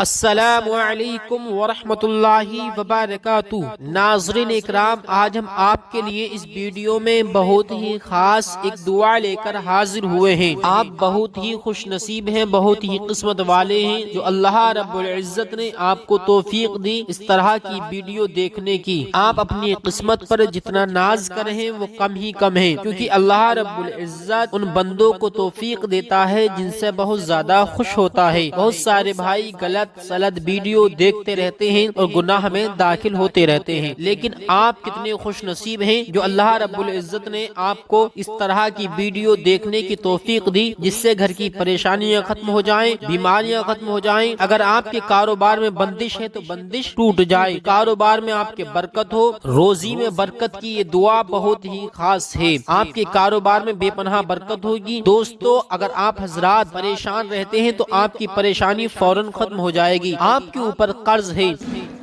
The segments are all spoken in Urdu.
السلام علیکم ورحمۃ اللہ وبرکاتہ۔ ناظرین اکرام، آج ہم آپ کے لیے اس ویڈیو میں بہت ہی خاص ایک دعا لے کر حاضر ہوئے ہیں۔ آپ بہت ہی خوش نصیب ہیں، بہت ہی قسمت والے ہیں جو اللہ رب العزت نے آپ کو توفیق دی اس طرح کی ویڈیو دیکھنے کی۔ آپ اپنی قسمت پر جتنا ناز کریں ہیں وہ کم ہی کم ہے، کیونکہ اللہ رب العزت ان بندوں کو توفیق دیتا ہے جن سے بہت زیادہ خوش ہوتا ہے۔ بہت سارے بھائی غلط سلد ویڈیو دیکھتے رہتے ہیں اور گناہ میں داخل ہوتے رہتے ہیں، لیکن آپ کتنے خوش نصیب ہیں جو اللہ رب العزت نے آپ کو اس طرح کی ویڈیو دیکھنے کی توفیق دی جس سے گھر کی پریشانیاں ختم ہو جائیں، بیماریاں ختم ہو جائیں۔ اگر آپ کے کاروبار میں بندش ہے تو بندش ٹوٹ جائے، کاروبار میں آپ کے برکت ہو، روزی میں برکت کی یہ دعا بہت ہی خاص ہے۔ آپ کے کاروبار میں بے پناہ برکت ہوگی۔ دوستو، اگر آپ حضرات پریشان رہتے ہیں تو آپ کی پریشانی فوراً ختم ہو جائے گی۔ آپ کے اوپر قرض ہے،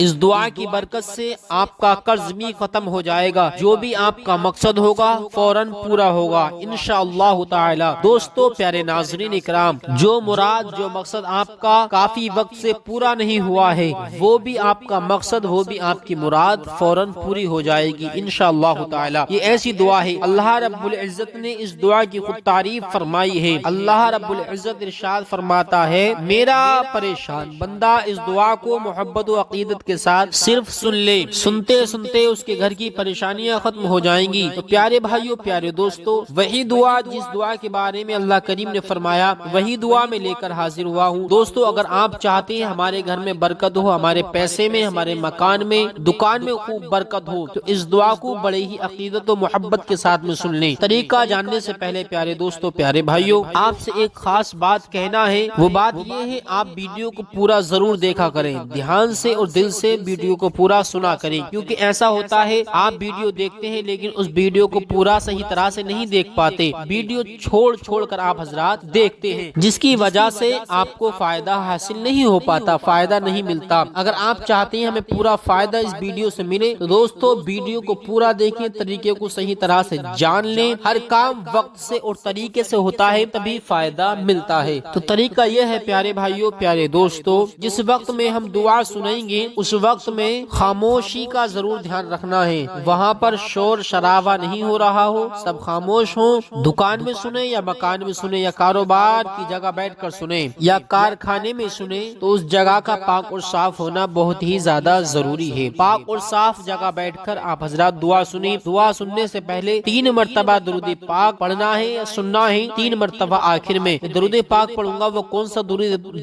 اس دعا کی برکت سے آپ کا قرض بھی ختم ہو جائے گا۔ جو بھی آپ کا مقصد ہوگا فوراً پورا ہوگا انشاءاللہ تعالی۔ دوستو پیارے ناظرین اکرام، جو مراد جو مقصد آپ کا کافی وقت سے پورا نہیں ہوا ہے، وہ بھی آپ کا مقصد، وہ بھی آپ کی مراد فوراً پوری ہو جائے گی انشاءاللہ تعالی۔ یہ ایسی دعا ہے، اللہ رب العزت نے اس دعا کی خود تعریف فرمائی ہے۔ اللہ رب العزت ارشاد فرماتا ہے، میرا پریشان بندہ اس دعا کو محبت و عقیدت کے ساتھ صرف سن لے، سنتے سنتے اس کے گھر کی پریشانیاں ختم ہو جائیں گی۔ تو پیارے بھائیو، پیارے دوستو، وہی دعا جس دعا کے بارے میں اللہ کریم نے فرمایا، وہی دعا میں لے کر حاضر ہوا ہوں۔ دوستو، اگر آپ چاہتے ہیں ہمارے گھر میں برکت ہو، ہمارے پیسے میں، ہمارے مکان میں، دکان میں خوب برکت ہو، تو اس دعا کو بڑے ہی عقیدت و محبت کے ساتھ میں سن لیں۔ طریقہ جاننے سے پہلے پیارے دوستو، پیارے بھائیو، آپ سے ایک خاص بات کہنا ہے۔ وہ بات یہ ہے، آپ ویڈیو کو پورا ضرور دیکھا کریں، دھیان سے اور دل سے ویڈیو کو پورا سنا کریں، کیونکہ ایسا ہوتا ہے آپ ویڈیو دیکھتے ہیں لیکن اس ویڈیو کو پورا صحیح طرح سے نہیں دیکھ پاتے، ویڈیو چھوڑ چھوڑ کر آپ حضرات دیکھتے ہیں، جس کی وجہ سے آپ کو فائدہ حاصل نہیں ہو پاتا، فائدہ نہیں ملتا۔ اگر آپ چاہتے ہیں ہمیں پورا فائدہ اس ویڈیو سے ملے تو دوستو ویڈیو کو پورا دیکھیں، طریقے کو صحیح طرح سے جان لیں۔ ہر کام وقت سے اور طریقے سے ہوتا ہے تبھی فائدہ ملتا ہے۔ تو طریقہ یہ ہے پیارے بھائیو، پیارے دوستو، جس وقت میں ہم دعا سنیں گے اس وقت میں خاموشی کا ضرور دھیان رکھنا ہے، وہاں پر شور شرابہ نہیں ہو رہا ہو، سب خاموش ہوں۔ دکان میں سنیں یا مکان میں سنیں یا کاروبار کی جگہ بیٹھ کر سنیں یا کارخانے میں سنیں، تو اس جگہ کا پاک اور صاف ہونا بہت ہی زیادہ ضروری ہے۔ پاک اور صاف جگہ بیٹھ کر آپ حضرات دعا سنیں۔ دعا سننے سے پہلے 3 مرتبہ درود پاک پڑھنا ہے یا سننا ہے، 3 مرتبہ آخر میں درود پاک پڑھوں گا۔ وہ کون سا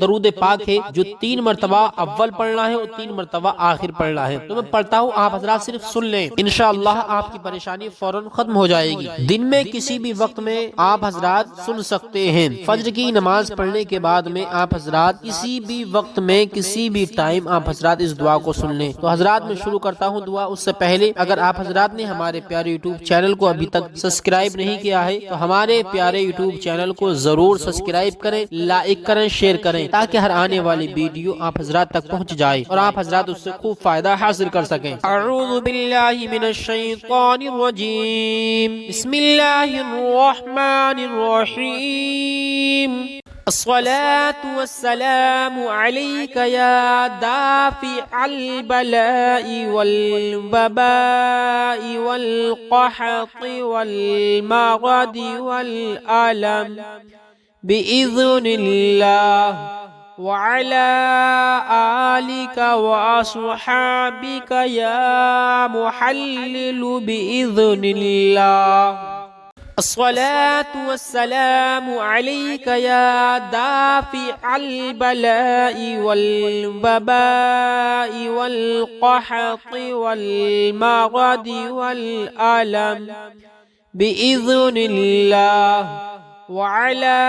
درود پاک ہے جو 3 مرتبہ اول پڑھنا ہے اور 3 مرتبہ آخر پڑھنا ہے؟ تو میں پڑھتا ہوں، آپ حضرات صرف سن لیں، انشاءاللہ آپ کی پریشانی فوراً ختم ہو جائے گی۔ دن میں کسی بھی وقت میں آپ حضرات سن سکتے ہیں، فجر کی نماز پڑھنے کے بعد میں آپ حضرات کسی بھی وقت میں کسی بھی ٹائم آپ حضرات اس دعا کو سن لیں۔ تو حضرات میں شروع کرتا ہوں دعا، اس سے پہلے اگر آپ حضرات نے ہمارے پیارے یوٹیوب چینل کو ابھی تک سبسکرائب نہیں کیا ہے تو ہمارے پیارے یوٹیوب چینل کو ضرور سبسکرائب کریں، لائک کریں، شیئر کریں، تاکہ ہر آنے والی ویڈیو آپ حضرات تک پہنچ جائے اور آپ حضرات اس سے خوب فائدہ حاصل کر سکیں۔ اعوذ باللہ من الشیطان الرجیم، بسم اللہ الرحمن الرحیم۔ الصلاة والسلام عليك يا دافع البلاء والوباء والقحط والمرض والألم بإذن الله وعلى آلك وأصحابك يا محلل بإذن الله۔ الصلاة والسلام عليك يا دافع البلاء والوباء والقحط والمرض والألم بإذن الله وعلى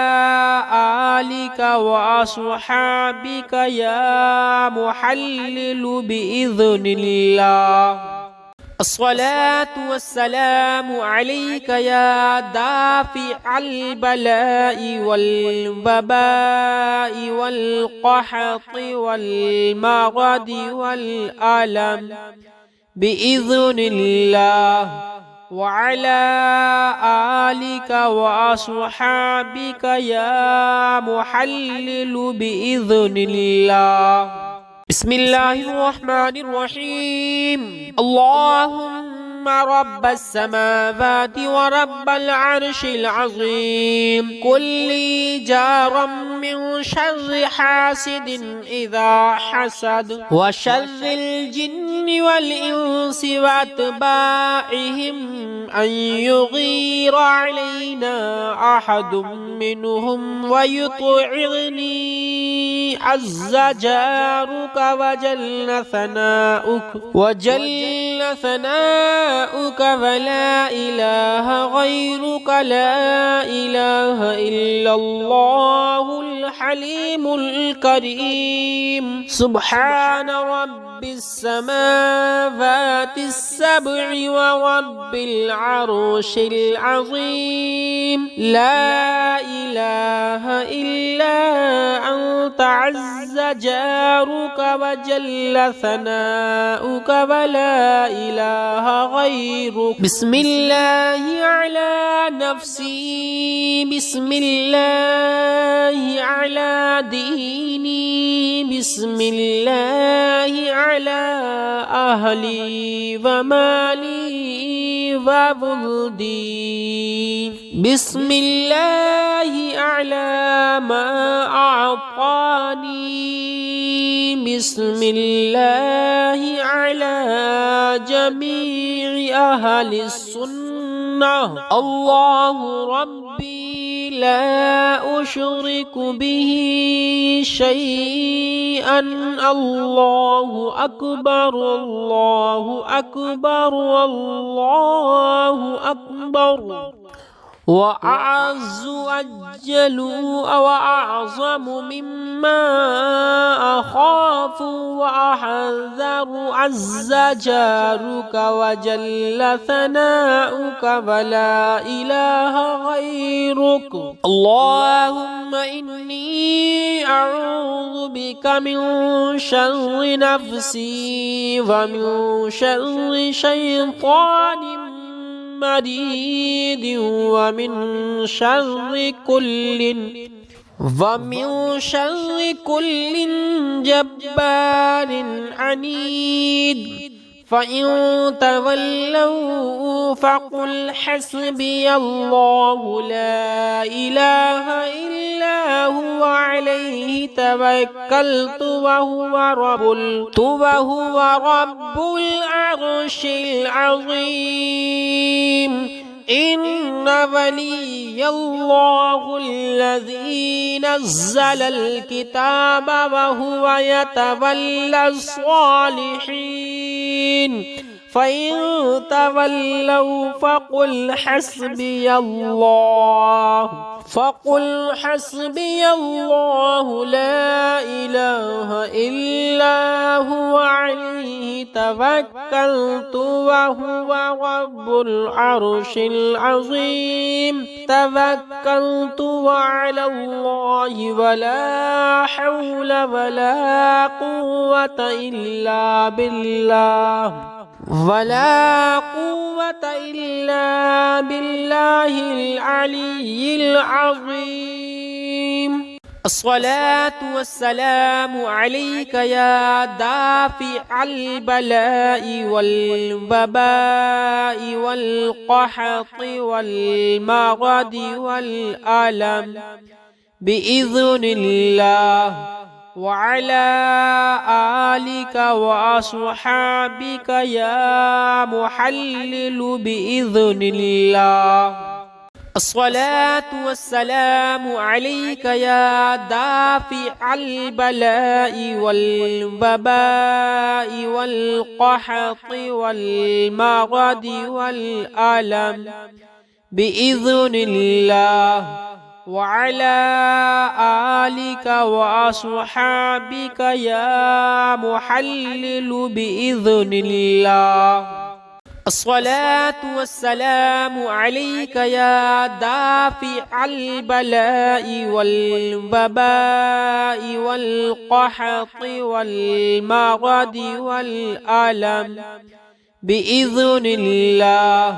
آلك وأصحابك يا محلل بإذن الله۔ الصلاة والسلام عليك يا دافع البلاء والوباء والقحط والمرض والألم بإذن الله وعلى آلك وأصحابك يا محلل بإذن الله. بسم الله الرحمن الرحيم. اللهم رب السماوات ورب العرش العظيم، كل جارا من شر حاسد إذا حسد، وشر الجن والإنس وأتباعهم، أن يغير علينا أحد منهم ويطعني عز جارك وجل ثناؤك ولا إله غيرك، لا إله إلا الله الحليم الكريم. سبحان رب السماوات السبع ورب العرش العظيم، لا إله إلا أنت عز جارك وجل ثناؤك ولا إله غيرك. بسم الله على نفسي، بسم الله على ديني، بسم الله على أهلي ومالي وولدي، بسم الله على ما أعطاني، بسم الله على جميع أهل السنة. الله ربي لا أشرك به شيئا، الله أكبر الله أكبر الله أكبر. وأعز أجل وأعظم مما أخاف وأحذر، عز جارك وجل ثناؤك ولا إله غيرك. اللهم إني أعوذ بك من شر نفسي ومن شر شيطان مريد ومن شر كل جبار عنيد. فإن تولوا فقل حسبي الله لا إله إلا هو عليه توكلت وهو رب العرش العظيم. إن ولي الله الذي نزل الكتاب وهو يتولى الصالحين. فإن تولوا فقل حسبي الله لا إله إلا هو عليه توكلت وهو رب العرش العظيم. توكلت وعلى الله ولا حول ولا قوة إلا بالله العلي العظيم. الصلاة والسلام عليك يا دافع البلاء والوباء والقحط والمرض والألم بإذن الله، وعلى آلك وأصحابك يا محلل بإذن الله. الصلاة والسلام عليك يا دافع البلاء والوباء والقحط والمرض والألم بإذن الله، وعلى آلك وأصحابك يا محلل بإذن الله. الصلاة والسلام عليك يا دافع البلاء والوباء والقحط والمرض والألم بإذن الله،